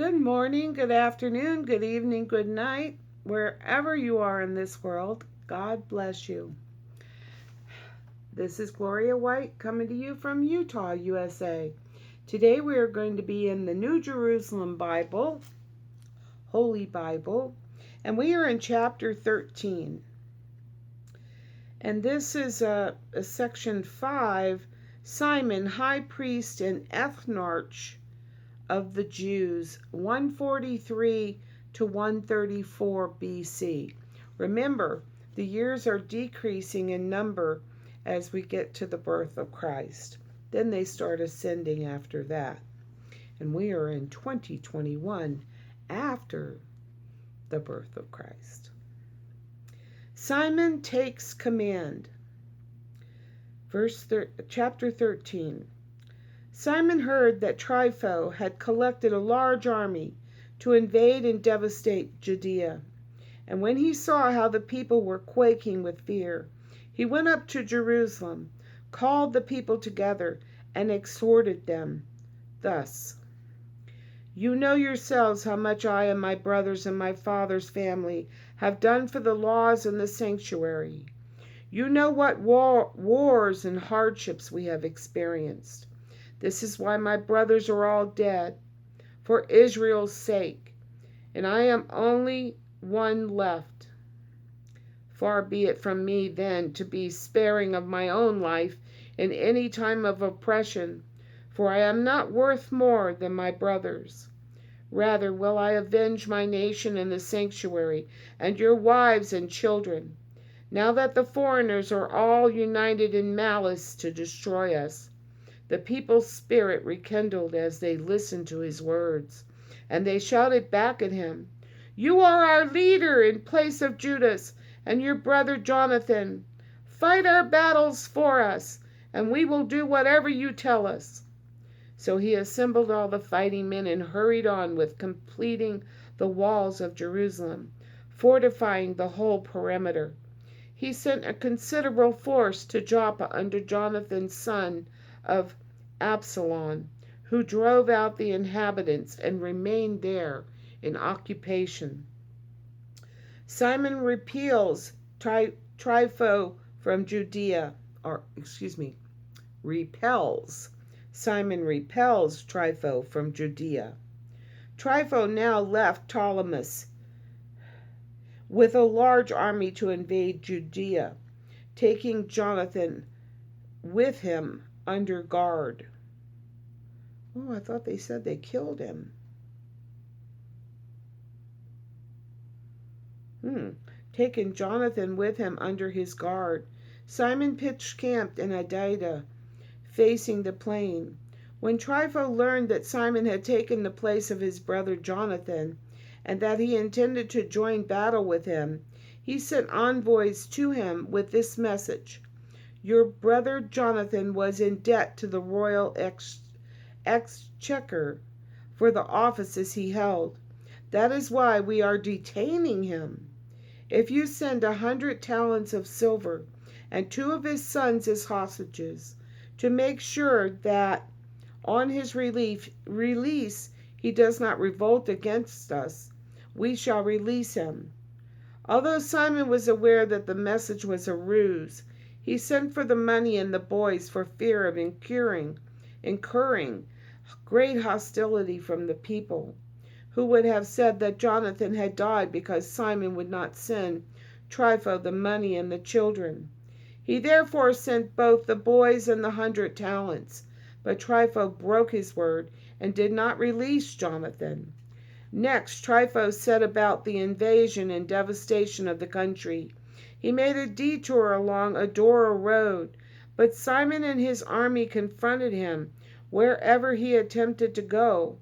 Good morning, good afternoon, good evening, good night, wherever you are in this world. God bless you. This is Gloria White coming to you from Utah, USA. Today we are going to be in the New Jerusalem Bible, Holy Bible, and we are in chapter 13. And this is a section 5, Simon, high priest and ethnarch of the Jews, 143 to 134 BC. Remember, the years are decreasing in number as we get to the birth of Christ. Then they start ascending after that. And we are in 2021 after the birth of Christ. Simon takes command. Chapter 13. Simon heard that Trypho had collected a large army to invade and devastate Judea. And when he saw how the people were quaking with fear, he went up to Jerusalem, called the people together, and exhorted them thus: "You know yourselves how much I and my brothers and my father's family have done for the laws and the sanctuary. You know what wars and hardships we have experienced. This is why my brothers are all dead, for Israel's sake, and I am only one left. Far be it from me, then, to be sparing of my own life in any time of oppression, for I am not worth more than my brothers. Rather will I avenge my nation in the sanctuary, and your wives and children, now that the foreigners are all united in malice to destroy us." The people's spirit rekindled as they listened to his words, and they shouted back at him, "You are our leader in place of Judas and your brother Jonathan. Fight our battles for us, and we will do whatever you tell us." So he assembled all the fighting men and hurried on with completing the walls of Jerusalem, fortifying the whole perimeter. He sent a considerable force to Joppa under Jonathan's son of Absalom, who drove out the inhabitants and remained there in occupation. Simon repels Trypho from Judea, Simon repels Trypho from Judea. Trypho now left Ptolemais with a large army to invade Judea, taking Jonathan with him under guard. Oh, I thought they said they killed him. Taking Jonathan with him under his guard, Simon pitched camp in Adida, facing the plain. When Trypho learned that Simon had taken the place of his brother Jonathan, and that he intended to join battle with him, he sent envoys to him with this message: "Your brother Jonathan was in debt to the royal exchequer for the offices he held. That is why we are detaining him. If you send 100 talents of silver and 2 of his sons as hostages, to make sure that on his release he does not revolt against us, we shall release him." Although Simon was aware that the message was a ruse, he sent for the money and the boys for fear of incurring great hostility from the people, who would have said that Jonathan had died because Simon would not send Trypho the money and the children. He therefore sent both the boys and the 100 talents, but Trypho broke his word and did not release Jonathan. Next, Trypho set about the invasion and devastation of the country. He made a detour along Adora Road, but Simon and his army confronted him wherever he attempted to go.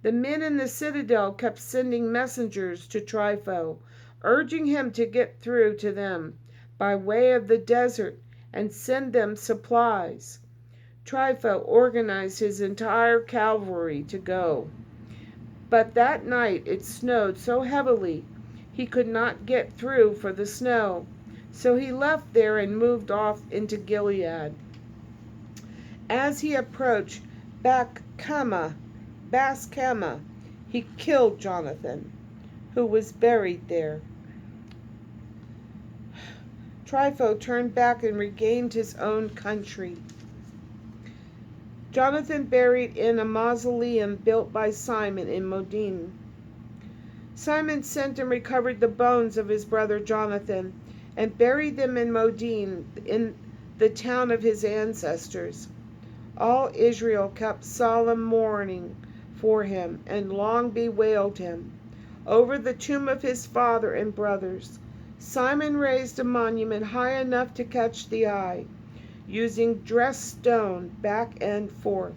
The men in the citadel kept sending messengers to Trypho, urging him to get through to them by way of the desert and send them supplies. Trypho organized his entire cavalry to go, but that night it snowed so heavily he could not get through for the snow. So he left there and moved off into Gilead. As he approached Bascama, He killed Jonathan, who was buried there. Trypho turned back and regained his own country. Jonathan buried in a mausoleum built by Simon in Modin. Simon sent and recovered the bones of his brother Jonathan and buried them in Modin, in the town of his ancestors. All Israel kept solemn mourning for him and long bewailed him. Over the tomb of his father and brothers, Simon raised a monument high enough to catch the eye. Using dressed stone back and forth,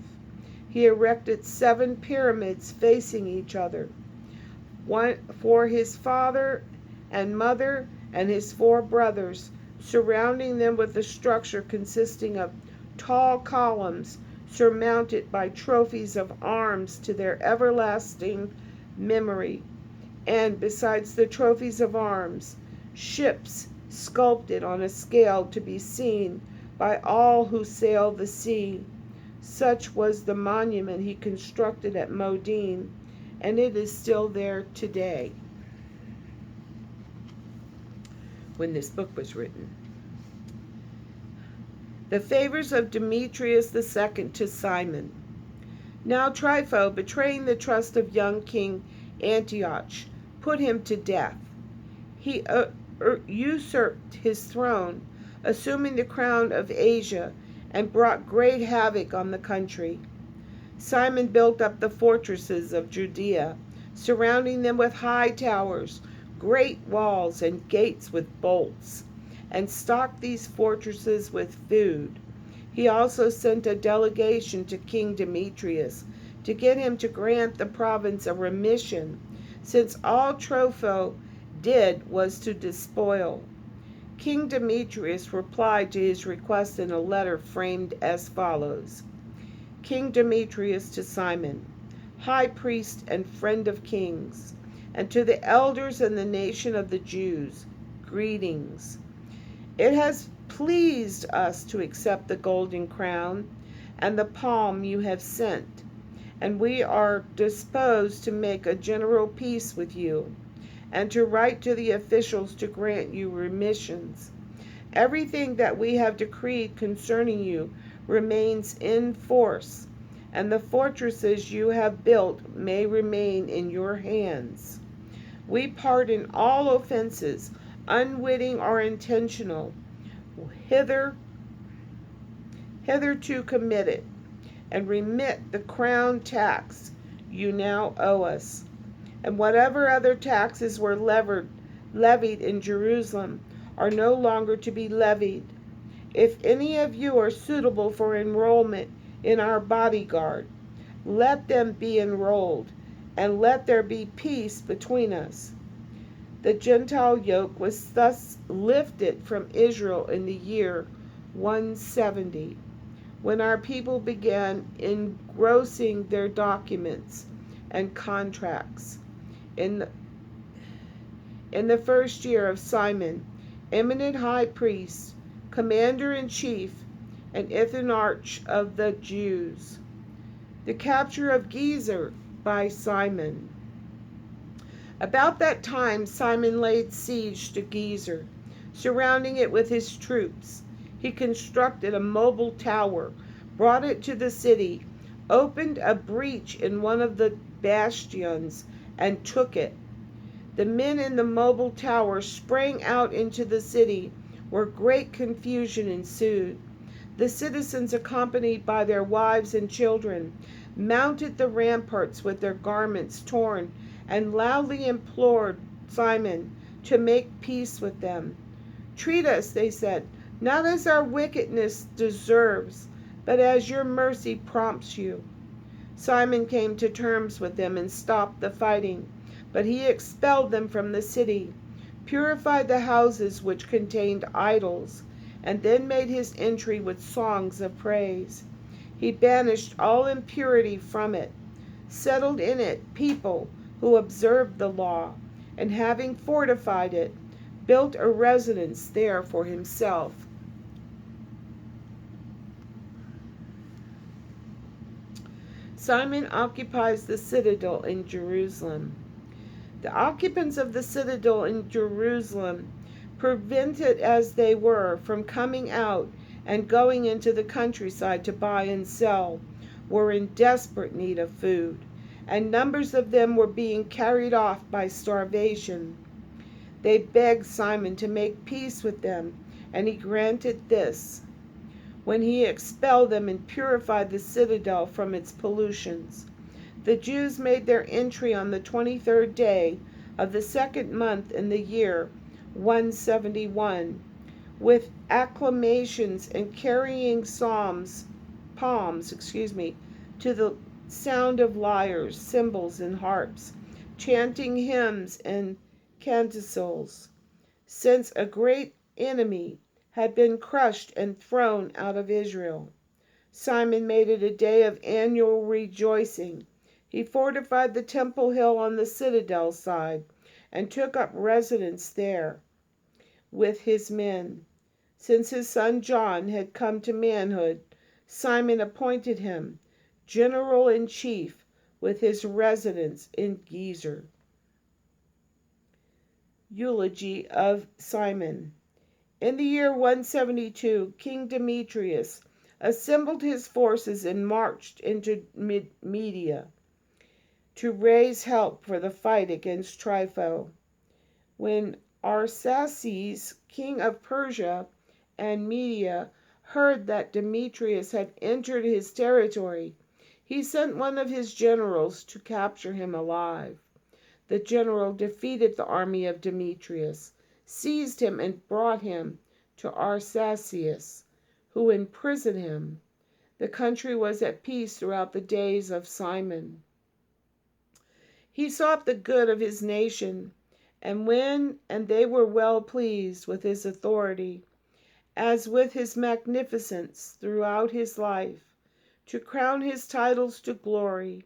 he erected 7 pyramids facing each other, one for his father and mother and his 4 brothers, surrounding them with a structure consisting of tall columns surmounted by trophies of arms to their everlasting memory, and besides the trophies of arms, ships sculpted on a scale to be seen by all who sail the sea. Such was the monument he constructed at Modin, and it is still there today. When this book was written. The favors of Demetrius II to Simon. Now Trypho, betraying the trust of young King Antioch, put him to death. He usurped his throne, assuming the crown of Asia, and brought great havoc on the country. Simon built up the fortresses of Judea, surrounding them with high towers, great walls, and gates with bolts, and stocked these fortresses with food. He also sent a delegation to King Demetrius to get him to grant the province a remission, since all Trypho did was to despoil. King Demetrius replied to his request in a letter framed as follows: King Demetrius to Simon, high priest and friend of kings, and to the elders and the nation of the Jews, greetings. It has pleased us to accept the golden crown and the palm you have sent, and we are disposed to make a general peace with you, and to write to the officials to grant you remissions. Everything that we have decreed concerning you remains in force, and the fortresses you have built may remain in your hands. We pardon all offenses, unwitting or intentional, hitherto committed, and remit the crown tax you now owe us, and whatever other taxes were levied in Jerusalem are no longer to be levied. If any of you are suitable for enrollment in our bodyguard, let them be enrolled, and let there be peace between us. The Gentile yoke was thus lifted from Israel in the year 170, when our people began engrossing their documents and contracts. In the first year of Simon, eminent high priest, commander-in-chief, and ethnarch of the Jews. The capture of Gezer by Simon. About that time, Simon laid siege to Gezer, surrounding it with his troops. He constructed a mobile tower, brought it to the city, opened a breach in one of the bastions, and took it. The men in the mobile tower sprang out into the city, where great confusion ensued. The citizens, accompanied by their wives and children, mounted the ramparts with their garments torn and loudly implored Simon to make peace with them. "Treat us," they said, "not as our wickedness deserves, but as your mercy prompts you." Simon came to terms with them and stopped the fighting, but he expelled them from the city, purified the houses which contained idols, and then made his entry with songs of praise. He banished all impurity from it, settled in it people who observed the law, and having fortified it, built a residence there for himself. Simon occupies the citadel in Jerusalem. The occupants of the citadel in Jerusalem, prevented as they were from coming out and going into the countryside to buy and sell, were in desperate need of food, and numbers of them were being carried off by starvation. They begged Simon to make peace with them, and he granted this, when he expelled them and purified the citadel from its pollutions. The Jews made their entry on the 23rd day of the second month in the year 171, with acclamations and carrying palms, to the sound of lyres, cymbals, and harps, chanting hymns and canticles, since a great enemy had been crushed and thrown out of Israel. Simon made it a day of annual rejoicing. He fortified the temple hill on the citadel side and took up residence there with his men. Since his son John had come to manhood, Simon appointed him general-in-chief with his residence in Gezer. Eulogy of Simon. In the year 172, King Demetrius assembled his forces and marched into Media to raise help for the fight against Trypho. When Arsaces, king of Persia and Media, heard that Demetrius had entered his territory, he sent one of his generals to capture him alive. The general defeated the army of Demetrius, seized him, and brought him to Arsaces, who imprisoned him. The country was at peace throughout the days of Simon. He sought the good of his nation, and they were well pleased with his authority, as with his magnificence throughout his life. To crown his titles to glory,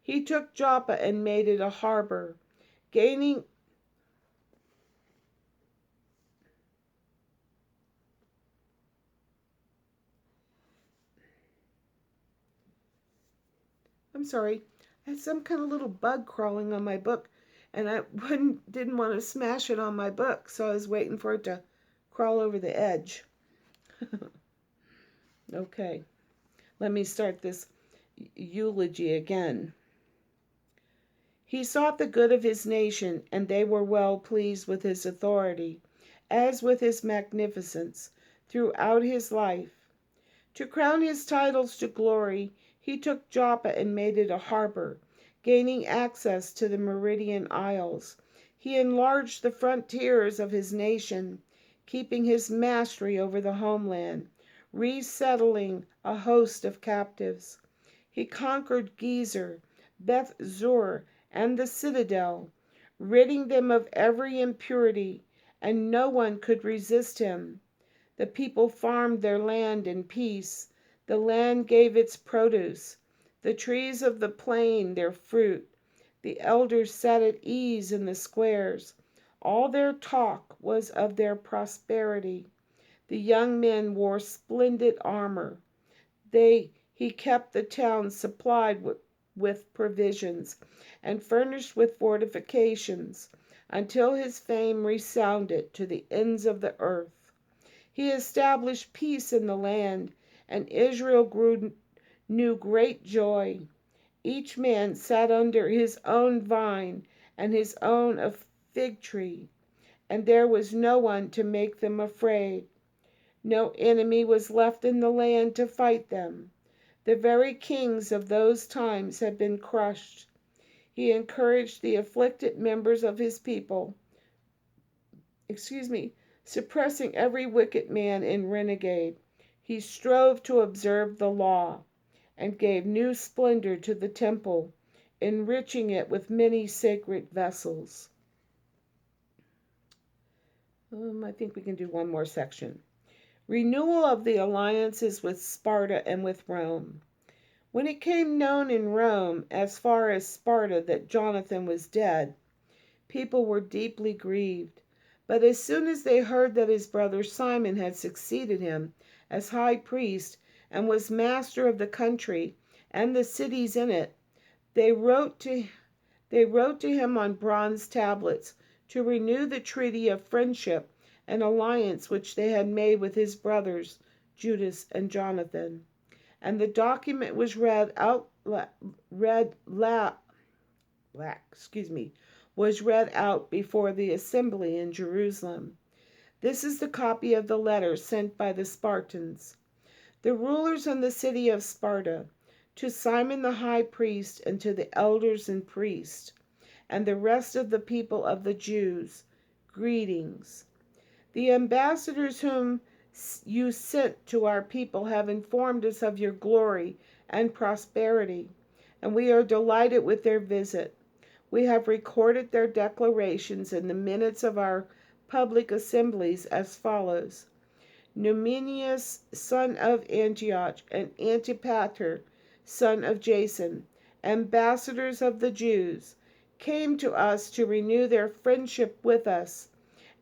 he took Joppa and made it a harbor, gaining I had some kind of little bug crawling on my book, and I didn't want to smash it on my book, so I was waiting for it to crawl over the edge. Okay, let me start this eulogy again. He sought the good of his nation, and they were well pleased with his authority, as with his magnificence throughout his life. To crown his titles to glory, he took Joppa and made it a harbor, gaining access to the Meridian Isles. He enlarged the frontiers of his nation, keeping his mastery over the homeland, resettling a host of captives. He conquered Gezer, Beth Zur, and the citadel, ridding them of every impurity, and no one could resist him. The people farmed their land in peace. The land gave its produce, the trees of the plain their fruit. The elders sat at ease in the squares. All their talk was of their prosperity. The young men wore splendid armor. He kept the town supplied with provisions and furnished with fortifications, until his fame resounded to the ends of the earth. He established peace in the land, and Israel knew great joy. Each man sat under his own vine and his own fig tree, and there was no one to make them afraid. No enemy was left in the land to fight them. The very kings of those times had been crushed. He encouraged the afflicted members of his people, suppressing every wicked man and renegade. He strove to observe the law, and gave new splendor to the temple, enriching it with many sacred vessels. I think we can do one more section. Renewal of the alliances with Sparta and with Rome. When it came known in Rome, as far as Sparta, that Jonathan was dead, people were deeply grieved. But as soon as they heard that his brother Simon had succeeded him as high priest and was master of the country, and the cities in it. They wrote to him on bronze tablets to renew the treaty of friendship and alliance which they had made with his brothers Judas and Jonathan. And the document was read out before the assembly in Jerusalem. This is the copy of the letter sent by the Spartans. The rulers in the city of Sparta, to Simon the high priest, and to the elders and priests, and the rest of the people of the Jews, greetings. The ambassadors whom you sent to our people have informed us of your glory and prosperity, and we are delighted with their visit. We have recorded their declarations in the minutes of our public assemblies as follows. Numenius, son of Antioch, and Antipater, son of Jason, ambassadors of the Jews, came to us to renew their friendship with us,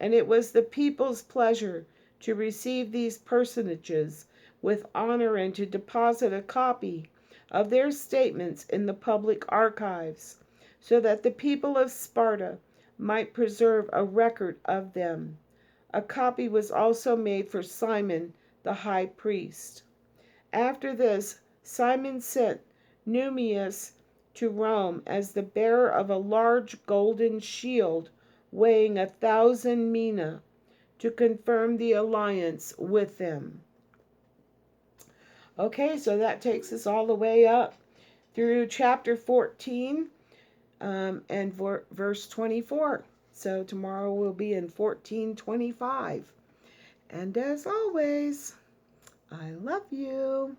and it was the people's pleasure to receive these personages with honor and to deposit a copy of their statements in the public archives, so that the people of Sparta might preserve a record of them. A copy was also made for Simon the high priest. After this, Simon sent Numenius to Rome as the bearer of a large golden shield weighing 1,000 mina, to confirm the alliance with them. Okay, so that takes us all the way up through chapter 14 and verse 24. So tomorrow we'll be in 14:25. And as always, I love you.